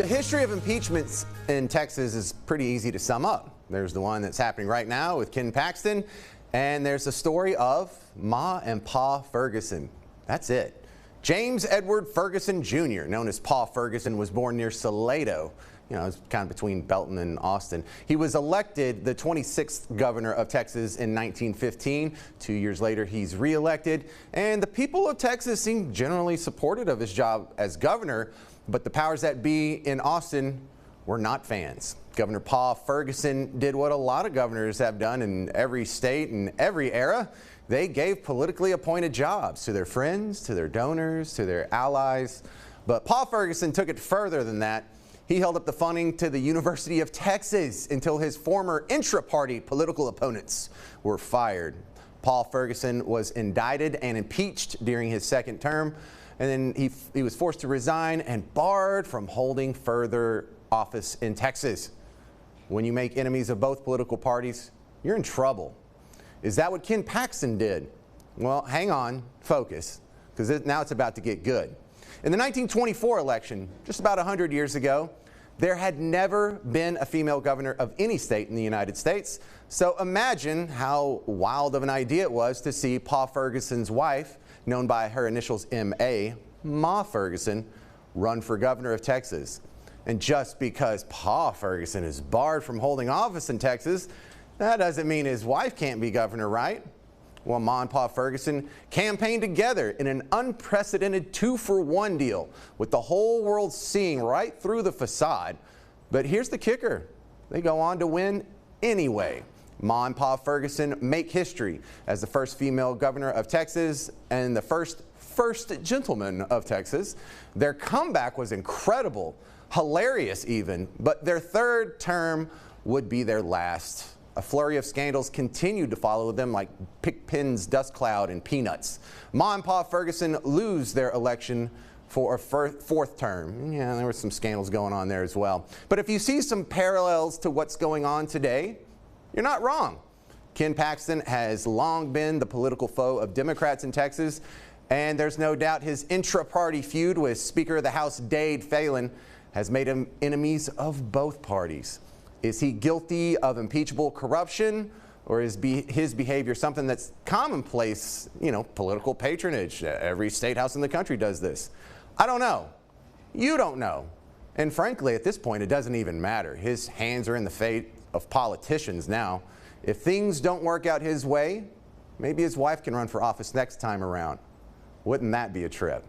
The history of impeachments in Texas is pretty easy to sum up. There's the one that's happening right now with Ken Paxton, and there's the story of Ma and Pa Ferguson. That's it. James Edward Ferguson Jr., known as Pa Ferguson, was born near Salado. It's kind of between Belton and Austin. He was elected the 26th governor of Texas in 1915. 2 years later, he's reelected, and the people of Texas seem generally supportive of his job as governor, but the powers that be in Austin were not fans. Governor Pa Ferguson did what a lot of governors have done in every state and every era. They gave politically appointed jobs to their friends, to their donors, to their allies. But Pa Ferguson took it further than that. He held up the funding to the University of Texas until his former intra-party political opponents were fired. Pa Ferguson was indicted and impeached during his second term, and then he was forced to resign and barred from holding further office in Texas. When you make enemies of both political parties, you're in trouble. Is that what Ken Paxton did? Well, hang on, focus, because now it's about to get good. In the 1924 election, just about 100 years ago, there had never been a female governor of any state in the United States. So imagine how wild of an idea it was to see Pa Ferguson's wife, known by her initials M.A., Ma Ferguson, run for governor of Texas. And just because Pa Ferguson is barred from holding office in Texas, that doesn't mean his wife can't be governor, right? Well, Ma and Pa Ferguson campaigned together in an unprecedented 2-for-1 deal, with the whole world seeing right through the facade. But here's the kicker. They go on to win anyway. Ma and Pa Ferguson make history as the first female governor of Texas and the first gentleman of Texas. Their comeback was incredible, hilarious even, but their third term would be their last. A flurry of scandals continued to follow them like Pickpen's dust cloud and Peanuts. Ma and Pa Ferguson lose their election for a fourth term. Yeah, there were some scandals going on there as well. But if you see some parallels to what's going on today, you're not wrong. Ken Paxton has long been the political foe of Democrats in Texas, and there's no doubt his intra-party feud with Speaker of the House Dade Phelan has made him enemies of both parties. Is he guilty of impeachable corruption, or is his behavior something that's commonplace, political patronage? Every state house in the country does this. I don't know. You don't know. And frankly, at this point, it doesn't even matter. His hands are in the fate of politicians now. If things don't work out his way, maybe his wife can run for office next time around. Wouldn't that be a trip?